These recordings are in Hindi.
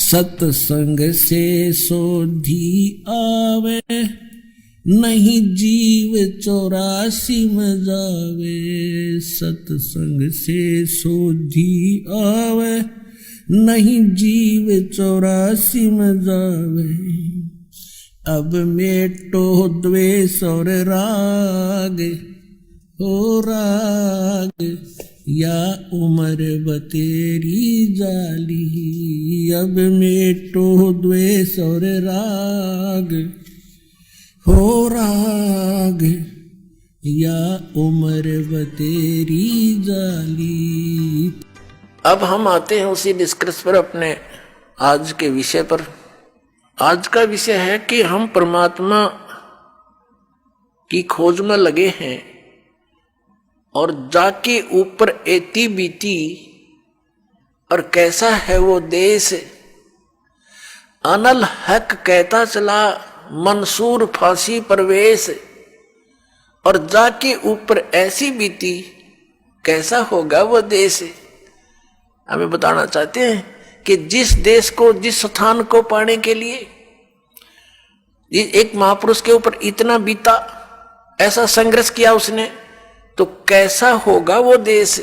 सत्संग से सोधी आवे, नहीं जीव 84 में जावे। सत्संग से सोधी आवे, नहीं जीव 84 में जावे। अब मेटो द्वेष और राग, हो राग या उम्र बतेरी जाली। अब मेटो द्वेष और राग, हो राग या उम्र बतेरी जाली। अब हम आते हैं उसी निष्कर्ष पर, अपने आज के विषय पर। आज का विषय है कि हम परमात्मा की खोज में लगे हैं और जाके ऊपर एती बीती, और कैसा है वो देश। अनल हक कहता चला, मंसूर फांसी परवेश। और जाके ऊपर ऐसी बीती, कैसा होगा वो देश। हमें बताना चाहते हैं कि जिस देश को, जिस स्थान को पाने के लिए एक महापुरुष के ऊपर इतना बीता, ऐसा संघर्ष किया उसने, तो कैसा होगा वो देश।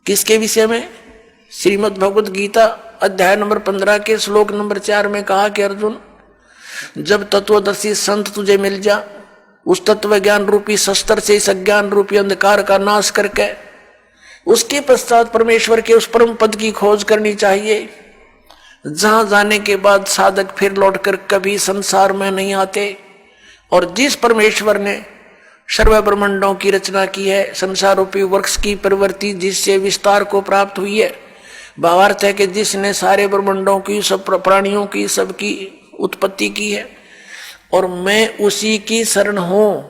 किसके विषय में? श्रीमद् भगवद गीता अध्याय नंबर 15 के श्लोक नंबर 4 में कहा कि अर्जुन, जब तत्वदर्शी संत तुझे मिल जा, उस तत्व ज्ञान रूपी शस्त्र से इस अज्ञान रूपी अंधकार का नाश करके उसके पश्चात परमेश्वर के उस परम पद की खोज करनी चाहिए, जहां जाने के बाद साधक फिर लौटकर कभी संसार में नहीं आते। और जिस परमेश्वर ने सर्व ब्रह्मांडों की रचना की है, संसार रूपी वृक्ष की प्रवृत्ति जिससे विस्तार को प्राप्त हुई है, भावार्थ है कि जिसने सारे ब्रह्मांडों की, सब प्राणियों की, सबकी उत्पत्ति की है, और मैं उसी की शरण हूं,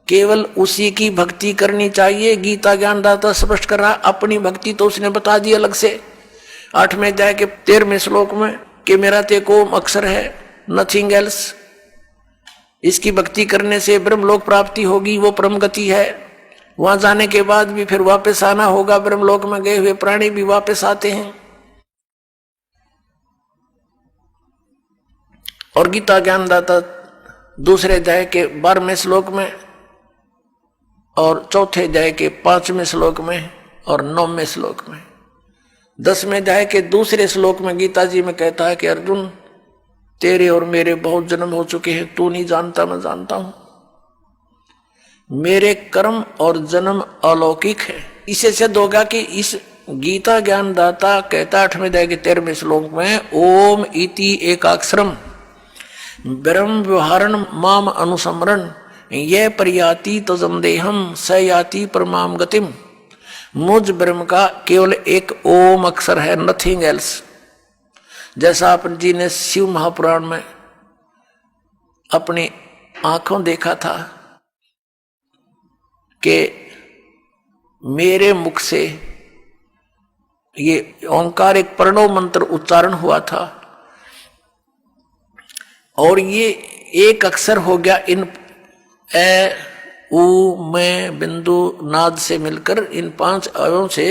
केवल उसी की भक्ति करनी चाहिए। गीता ज्ञानदाता स्पष्ट कर रहा, अपनी भक्ति तो उसने बता दी अलग से 8वें अध्याय के 13वें श्लोक में कि मेरा ते कोम अक्षर है, नथिंग एल्स। इसकी भक्ति करने से ब्रह्मलोक प्राप्ति होगी, वो परम गति है। वहां जाने के बाद भी फिर वापस आना होगा। ब्रह्मलोक में गए हुए प्राणी भी वापस आते हैं। और गीता ज्ञानदाता दूसरे अध्याय के 12वें श्लोक में और चौथे अध्याय के 5वें श्लोक में और 9वें श्लोक में, 10वें अध्याय के दूसरे श्लोक में गीता जी में कहता है कि अर्जुन, तेरे और मेरे बहुत जन्म हो चुके हैं, तू नहीं जानता, मैं जानता हूं। मेरे कर्म और जन्म अलौकिक है। इसे सिद्ध होगा कि इस गीता ज्ञानदाता कहता 8वें अध्याय के 13वें श्लोक में, ओम इति एकाक्षरम ब्रह्म व्यवहारण माम अनुसमरण, ये प्रयाति तजम देहम स याति परमाम गतिम। मुझ ब्रह्म का केवल एक ओम अक्षर है, नथिंग एल्स। जैसा आप जी ने शिव महापुराण में अपनी आंखों देखा था कि मेरे मुख से ये ओंकार एक प्रणव मंत्र उच्चारण हुआ था, और ये एक अक्षर हो गया इन ए, उ, में, बिंदु, नाद से मिलकर इन 5 अवयवों से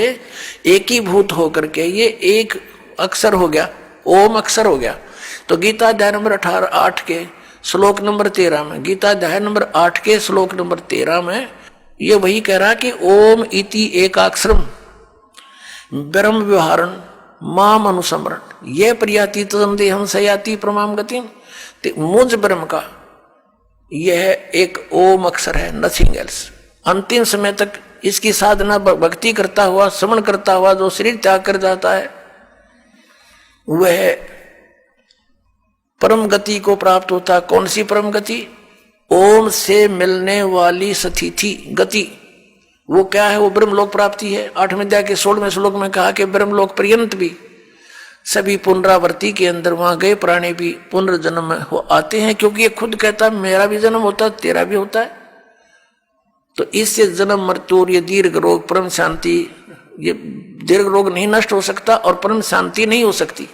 एकीभूत होकर के ये एक अक्षर हो गया, ओम अक्षर हो गया। तो गीता अध्याय नंबर 8 के श्लोक नंबर 13 में, गीता अध्याय नंबर 8 के श्लोक नंबर 13 में ये वही कह रहा कि ओम इति एकाक्षरम ब्रह्म व्यवहारण माम अनुसमरण, ये प्रयाति तदम देहम सयाति प्रमाम गतिम। मुझ ब्रह्म का यह एक ओम अक्षर है, नथिंग एल्स। अंतिम समय तक इसकी साधना भक्ति करता हुआ, श्रवण करता हुआ जो शरीर त्याग कर जाता है, वह परम गति को प्राप्त होता है। कौन सी परम गति? ओम से मिलने वाली स्थिति गति। वो क्या है? वो ब्रह्मलोक प्राप्ति है। 8वें अध्याय के 16वें श्लोक में कहा कि ब्रह्मलोक पर्यंत भी सभी पुनरावृत्ति के अंदर वहां गए प्राणी भी पुनर्जन्म में हो आते हैं, क्योंकि ये खुद कहता है मेरा भी जन्म होता है, तेरा भी होता है। तो इससे जन्म मृत्यु और ये दीर्घ रोग परम शांति, ये दीर्घ रोग नहीं नष्ट हो सकता और परम शांति नहीं हो सकती।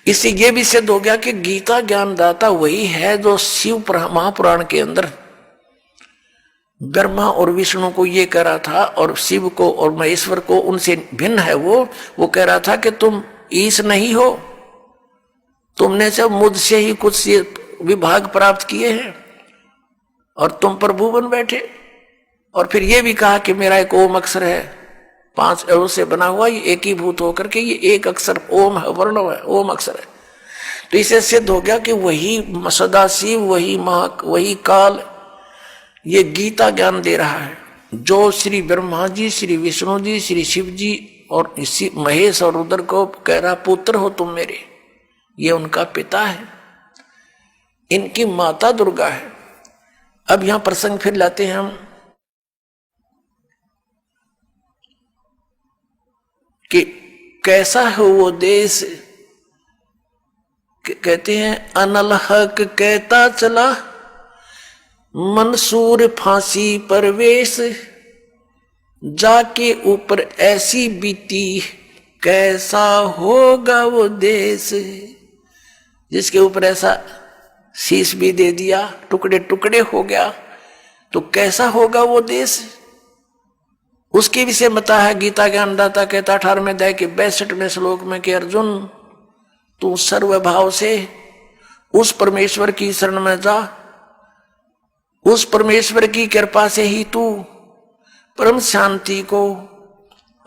इससे ये भी सिद्ध हो गया कि गीता ज्ञानदाता वही है जो शिव महापुराण के अंदर ब्रह्मा और विष्णु को ये कह रहा था, और शिव को और महेश्वर को उनसे भिन्न है। वो कह रहा था कि तुम ईश नहीं हो, तुमने सब मुझसे ही कुछ विभाग प्राप्त किए हैं और तुम प्रभु बन बैठे। और फिर ये भी कहा कि मेरा एक ओम अक्षर है, 5 अणु से बना हुआ, ये एकीभूत होकर के ये एक अक्षर ओम है, वर्ण है, ओम अक्षर है। तो इसे सिद्ध हो गया कि वही सदाशिव, वही काल ये गीता ज्ञान दे रहा है। जो श्री ब्रह्मा जी, श्री विष्णु जी, श्री शिव जी और इसी महेश और रुद्र को कह रहा पुत्र हो तुम मेरे, ये उनका पिता है, इनकी माता दुर्गा है। अब यहां प्रसंग फिर लाते हैं हम कि कैसा है वो देश। कहते हैं अनल हक कहता चला, मंसूर फांसी परवेश, जाके ऊपर ऐसी बीती, कैसा होगा वो देश। जिसके ऊपर ऐसा शीश भी दे दिया, टुकड़े टुकड़े हो गया, तो कैसा होगा वो देश। उसके विषय बता है गीता ज्ञानदाता कहता 18वें अध्याय के 62वें श्लोक में कि अर्जुन तू सर्वभाव से उस परमेश्वर की शरण में जा, उस परमेश्वर की कृपा से ही तू परम शांति को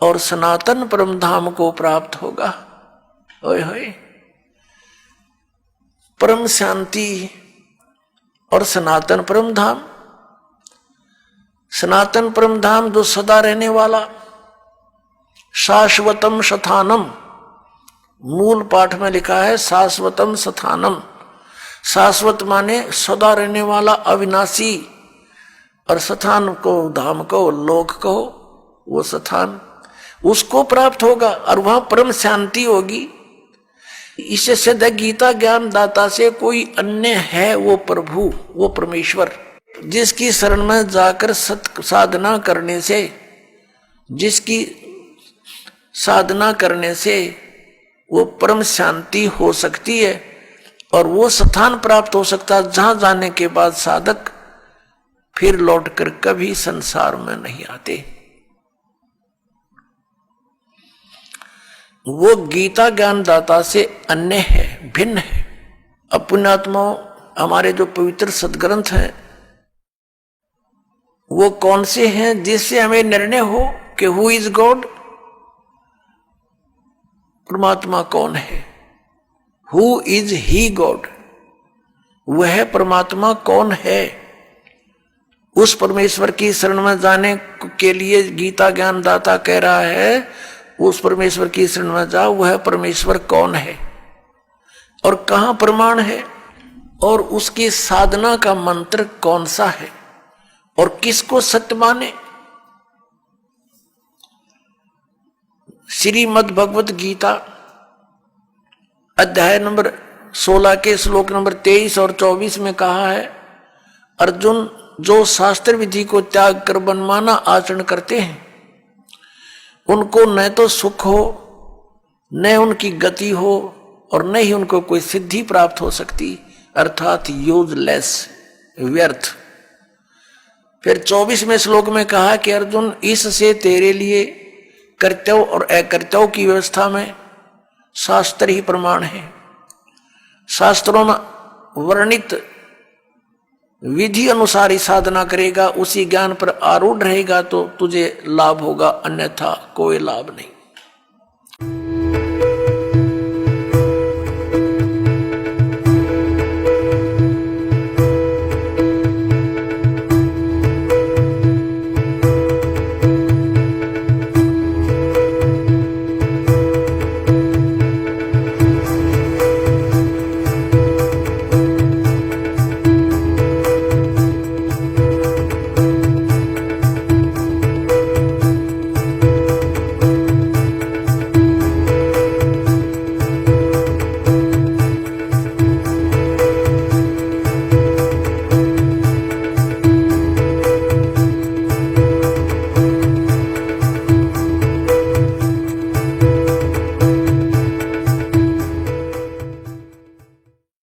और सनातन परम धाम को प्राप्त होगा। ओए होए, परम शांति और सनातन परम धाम। सनातन परम धाम जो सदा रहने वाला, शाश्वतम शथानम, मूल पाठ में लिखा है शाश्वतम शथानम। शाश्वत माने सदा रहने वाला, अविनाशी, और शथान को, धाम को, लोक को, वो शथान उसको प्राप्त होगा और वहां परम शांति होगी। इससे सिद्ध है गीता ज्ञान दाता से कोई अन्य है वो प्रभु, वो परमेश्वर, जिसकी शरण में जाकर साधना करने से, जिसकी साधना करने से वो परम शांति हो सकती है और वो स्थान प्राप्त हो सकता है जहां जाने के बाद साधक फिर लौटकर कभी संसार में नहीं आते। वो गीता ज्ञान दाता से अन्य है, भिन्न है। अब पुण्यात्माओं, हमारे जो पवित्र सदग्रंथ हैं वो कौन से हैं जिससे हमें निर्णय हो कि हु इज गॉड, परमात्मा कौन है, हु इज ही गॉड, वह परमात्मा कौन है। उस परमेश्वर की शरण में जाने के लिए गीता ज्ञान दाता कह रहा है उस परमेश्वर की शरण में जाओ, वह परमेश्वर कौन है और कहां प्रमाण है और उसकी साधना का मंत्र कौन सा है और किसको सत्य माने। श्रीमद् भगवत गीता अध्याय नंबर 16 के श्लोक नंबर 23 और 24 में कहा है, अर्जुन जो शास्त्र विधि को त्याग कर मनमाना आचरण करते हैं उनको न तो सुख हो, न उनकी गति हो और न ही उनको कोई सिद्धि प्राप्त हो सकती, अर्थात यूजलेस, व्यर्थ। फिर 24वें श्लोक में कहा कि अर्जुन इससे तेरे लिए कर्तव्य और अकर्तव्य की व्यवस्था में शास्त्र ही प्रमाण है। शास्त्रों में वर्णित विधि अनुसार ही साधना करेगा, उसी ज्ञान पर आरूढ़ रहेगा तो तुझे लाभ होगा, अन्यथा कोई लाभ नहीं।